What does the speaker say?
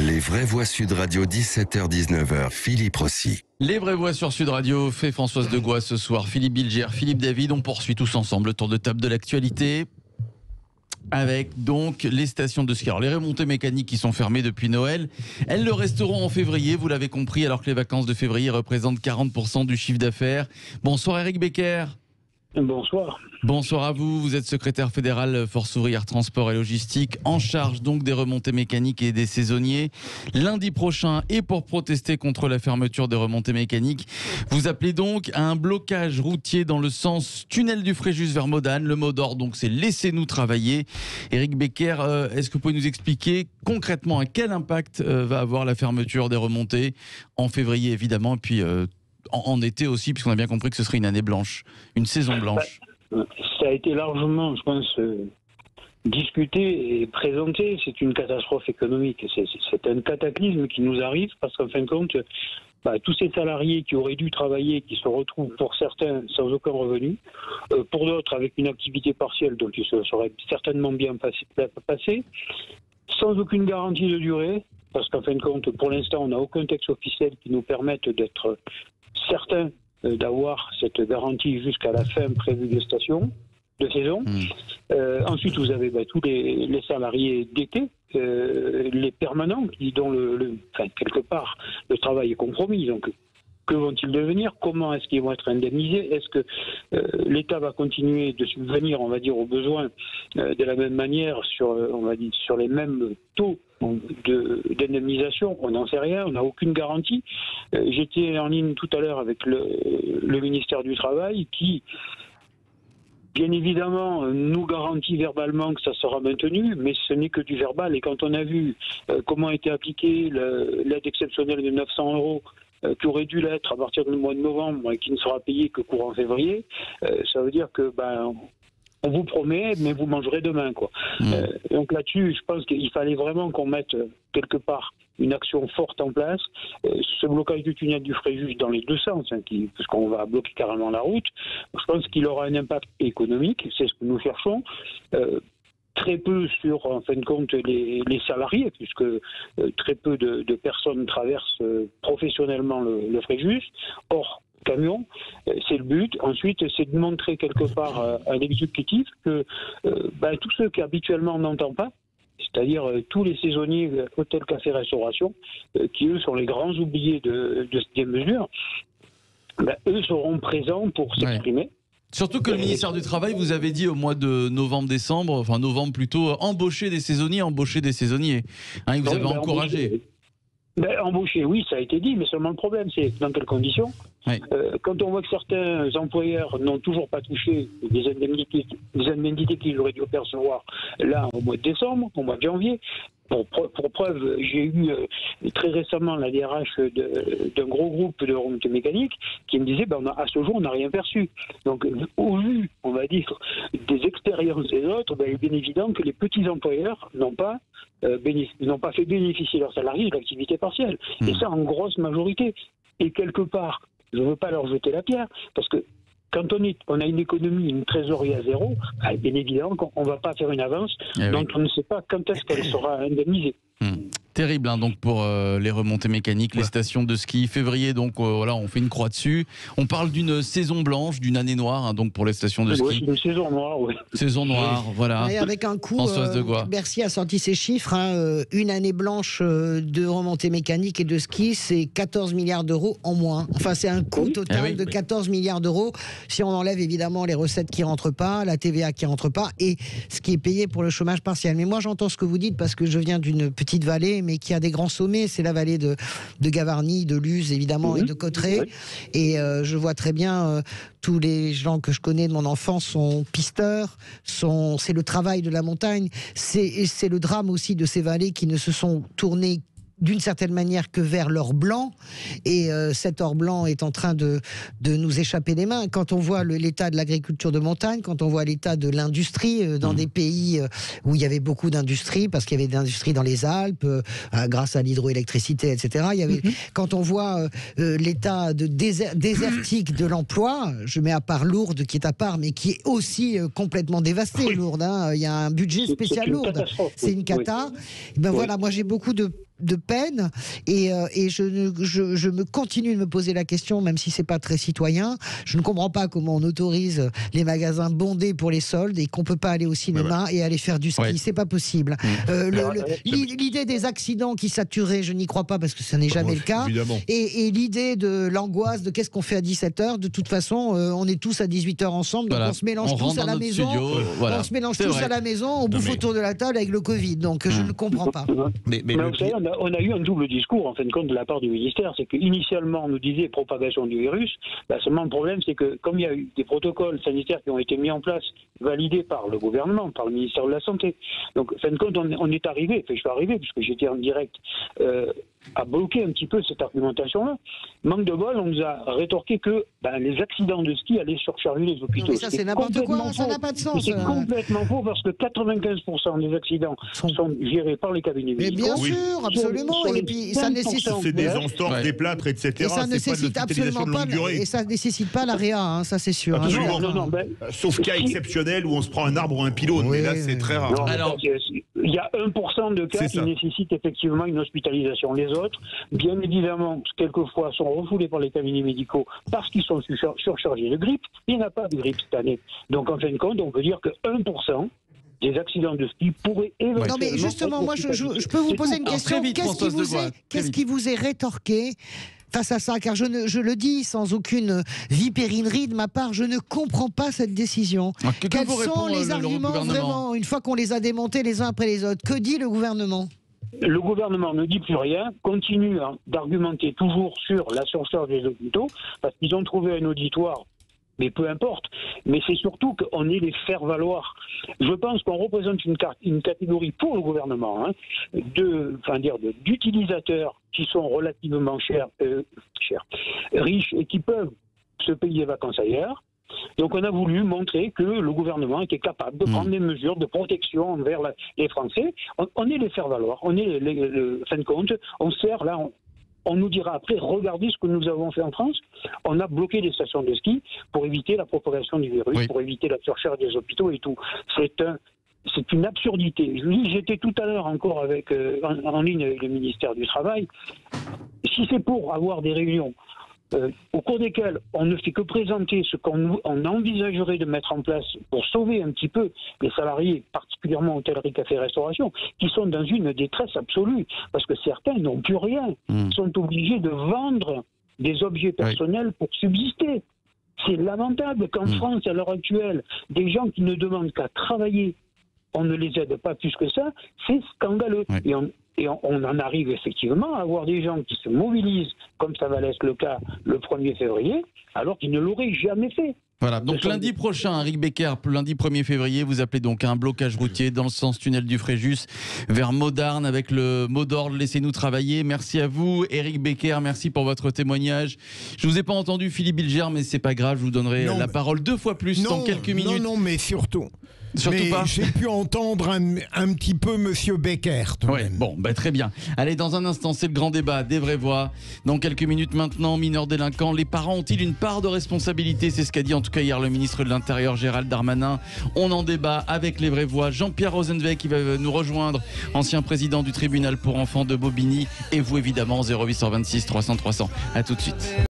Les vraies voix Sud Radio, 17h-19h, Philippe Rossi. Les vraies voix sur Sud Radio, fait Françoise Degois ce soir, Philippe Bilger, Philippe David. On poursuit tous ensemble le tour de table de l'actualité. Avec donc les stations de ski. Alors les remontées mécaniques qui sont fermées depuis Noël, elles le resteront en février, vous l'avez compris, alors que les vacances de février représentent 40% du chiffre d'affaires. Bonsoir Eric Becker. Bonsoir. Bonsoir à vous, vous êtes secrétaire fédéral Force ouvrière transport et logistique, en charge donc des remontées mécaniques et des saisonniers. Lundi prochain, et pour protester contre la fermeture des remontées mécaniques, vous appelez donc à un blocage routier dans le sens tunnel du Fréjus vers Modane. Le mot d'ordre donc c'est laissez-nous travailler. Eric Becker, est-ce que vous pouvez nous expliquer concrètement à quel impact va avoir la fermeture des remontées en février évidemment, et puis en été aussi, puisqu'on a bien compris que ce serait une année blanche, une saison blanche. Ça a été largement, je pense, discuté et présenté. C'est une catastrophe économique. C'est un cataclysme qui nous arrive parce qu'en fin de compte, tous ces salariés qui auraient dû travailler, qui se retrouvent pour certains sans aucun revenu, pour d'autres avec une activité partielle dont ils se seraient certainement bien passés, sans aucune garantie de durée, parce qu'en fin de compte, pour l'instant, on n'a aucun texte officiel qui nous permette d'être certains d'avoir cette garantie jusqu'à la fin prévue des stations de saison. Ensuite, vous avez tous les salariés d'été, les permanents, dont quelque part le travail est compromis. Donc, que vont-ils devenir? Comment est-ce qu'ils vont être indemnisés? Est-ce que l'État va continuer de subvenir, on va dire, aux besoins de la même manière sur les mêmes taux d'indemnisation? On n'en sait rien, on n'a aucune garantie. J'étais en ligne tout à l'heure avec le ministère du Travail qui, bien évidemment, nous garantit verbalement que ça sera maintenu, mais ce n'est que du verbal. Et quand on a vu comment a été appliquée l'aide exceptionnelle de 900 € qui aurait dû l'être à partir du mois de novembre et qui ne sera payé que courant février, ça veut dire que on vous promet, mais vous mangerez demain, quoi. Donc là-dessus, je pense qu'il fallait vraiment qu'on mette quelque part une action forte en place. Ce blocage du tunnel du Fréjus dans les deux sens, puisqu'on va bloquer carrément la route, je pense qu'il aura un impact économique, c'est ce que nous cherchons. Très peu sur, en fin de compte, les salariés, puisque très peu de personnes traversent professionnellement le Fréjus. Or, camion, c'est le but. Ensuite, c'est de montrer quelque part à l'exécutif que tous ceux qui habituellement n'entendent pas, c'est-à-dire tous les saisonniers, hôtels, cafés, restauration, qui eux sont les grands oubliés de ces mesures, eux seront présents pour s'exprimer. Ouais. Surtout que le ministère du Travail vous avait dit au mois de novembre, enfin novembre plutôt, embaucher des saisonniers. Il vous avait encouragé. Embaucher, oui, ça a été dit, mais seulement le problème, c'est dans quelles conditions. Quand on voit que certains employeurs n'ont toujours pas touché des indemnités qu'ils auraient dû percevoir là au mois de décembre, au mois de janvier. Pour preuve, j'ai eu très récemment la DRH d'un gros groupe de remontées mécaniques qui me disait à ce jour, on n'a rien perçu. Donc, au vu, on va dire, des expériences des autres, il est bien évident que les petits employeurs n'ont pas fait bénéficier leurs salariés de l'activité partielle. Et ça, en grosse majorité. Et quelque part, je ne veux pas leur jeter la pierre, parce que quand on a une économie, une trésorerie à zéro, bien évidemment qu'on ne va pas faire une avance dont on ne sait pas quand est-ce qu'elle sera indemnisée. Terrible donc pour les remontées mécaniques, les stations de ski. Février, donc on fait une croix dessus. On parle d'une saison blanche, d'une année noire donc pour les stations de ski. Oui, une saison noire, oui. Saison noire, voilà. Et avec un coup, Françoise Degois. Bercy a sorti ses chiffres. Une année blanche de remontées mécaniques et de ski, c'est 14 milliards d'euros en moins. Enfin, c'est un coût total de 14 milliards d'euros. Si on enlève évidemment les recettes qui ne rentrent pas, la TVA qui ne rentre pas et ce qui est payé pour le chômage partiel. Mais moi, j'entends ce que vous dites parce que je viens d'une petite vallée, mais qui a des grands sommets. C'est la vallée de Gavarnie, de Luz, évidemment, et de Cauterets. Et je vois très bien tous les gens que je connais de mon enfance sont pisteurs. C'est le travail de la montagne. C'est le drame aussi de ces vallées qui ne se sont tournées d'une certaine manière que vers l'or blanc, et cet or blanc est en train de nous échapper des mains. Quand on voit l'état de l'agriculture de montagne, quand on voit l'état de l'industrie dans des pays où il y avait beaucoup d'industrie, parce qu'il y avait de l'industrie dans les Alpes, grâce à l'hydroélectricité, etc. Quand on voit l'état désertique de l'emploi, je mets à part Lourdes, qui est à part, mais qui est aussi complètement dévasté, Lourdes. Il y a un budget spécial Lourdes. C'est une cata. Voilà, moi j'ai beaucoup de peine et je me continue de me poser la question, même si c'est pas très citoyen. Je ne comprends pas comment on autorise les magasins bondés pour les soldes et qu'on peut pas aller au cinéma et aller faire du ski. C'est pas possible. L'idée des accidents qui satureraient, je n'y crois pas parce que ça n'est jamais le cas. Et l'idée de l'angoisse de qu'est-ce qu'on fait à 17h, de toute façon, on est tous à 18h ensemble, donc on se mélange tous à la maison. On se mélange tous à la maison, on bouffe autour de la table avec le Covid. Donc je ne comprends pas. Mais vous savez, on a eu un double discours en fin de compte de la part du ministère. C'est qu'initialement on nous disait propagation du virus. Seulement le problème, c'est que comme il y a eu des protocoles sanitaires qui ont été mis en place, validés par le gouvernement, par le ministère de la Santé. Donc en fin de compte, on est arrivé, je suis arrivé puisque j'étais en direct, à bloquer un petit peu cette argumentation-là. Manque de bol, on nous a rétorqué que les accidents de ski allaient surcharger les hôpitaux. Mais ça, c'est n'importe quoi, ça n'a pas de sens. C'est complètement faux parce que 95% des accidents sont gérés par les cabinets médicaux. Bien sûr, absolument. Et puis ça nécessite. C'est des entorses, des plâtres, etc. Et ça nécessite absolument pas. Et ça nécessite pas la réa, ça c'est sûr. Absolument. Sauf cas exceptionnel où on se prend un arbre ou un pylône, mais là c'est très rare. Non, alors, il y a 1% de cas qui nécessitent effectivement une hospitalisation. Les autres, bien évidemment, quelquefois sont refoulés par les cabinets médicaux parce qu'ils sont surchargés de grippe. Il n'y en a pas de grippe cette année. Donc en fin de compte, on peut dire que 1% des accidents de ski pourraient éventuellement... Non mais justement, moi je peux vous poser une question. Qu'est-ce qui vous est rétorqué face à ça, car je le dis sans aucune vipérinerie de ma part, je ne comprends pas cette décision. Quels sont les arguments vraiment, une fois qu'on les a démontés les uns après les autres? Que dit le gouvernement? Le gouvernement ne dit plus rien, continue d'argumenter toujours sur la surcharge des hôpitaux, parce qu'ils ont trouvé un auditoire, mais peu importe. Mais c'est surtout qu'on est les faire valoir. Je pense qu'on représente une catégorie pour le gouvernement d'utilisateurs qui sont relativement riches et qui peuvent se payer des vacances ailleurs. Donc on a voulu montrer que le gouvernement était capable de prendre des mesures de protection envers les Français. On est les faire valoir. On est fin de compte, on sert là. On nous dira après, regardez ce que nous avons fait en France. On a bloqué les stations de ski pour éviter la propagation du virus, pour éviter la surcharge des hôpitaux et tout. C'est une absurdité. J'étais tout à l'heure encore en ligne avec le ministère du Travail. Si c'est pour avoir des réunions au cours desquelles on ne fait que présenter ce qu'on envisagerait de mettre en place pour sauver un petit peu les salariés, particulièrement hôtellerie, café, restauration, qui sont dans une détresse absolue, parce que certains n'ont plus rien, sont obligés de vendre des objets personnels pour subsister. C'est lamentable qu'en France, à l'heure actuelle, des gens qui ne demandent qu'à travailler, on ne les aide pas plus que ça, c'est scandaleux. Et on en arrive effectivement à avoir des gens qui se mobilisent, comme ça va être le cas le 1er février, alors qu'ils ne l'auraient jamais fait. Voilà, donc lundi prochain, Eric Becker, lundi 1er février, vous appelez donc à un blocage routier dans le sens tunnel du Fréjus vers Modarn avec le mot d'ordre « Laissez-nous travailler ». Merci à vous, Eric Becker, merci pour votre témoignage. Je ne vous ai pas entendu, Philippe Bilger, mais c'est pas grave, je vous donnerai la parole 2 fois plus dans quelques minutes. Non, mais surtout pas. J'ai pu entendre un petit peu Monsieur Becker. Bon, très bien. Allez, dans un instant, c'est le grand débat des vraies voix. Dans quelques minutes maintenant, mineurs délinquants, les parents ont-ils une part de responsabilité? C'est ce qu'a dit en tout cas hier le ministre de l'Intérieur, Gérald Darmanin. On en débat avec les vraies voix. Jean-Pierre Rosenweg qui va nous rejoindre, ancien président du tribunal pour enfants de Bobigny. Et vous, évidemment, 0826 300 300. À tout de suite.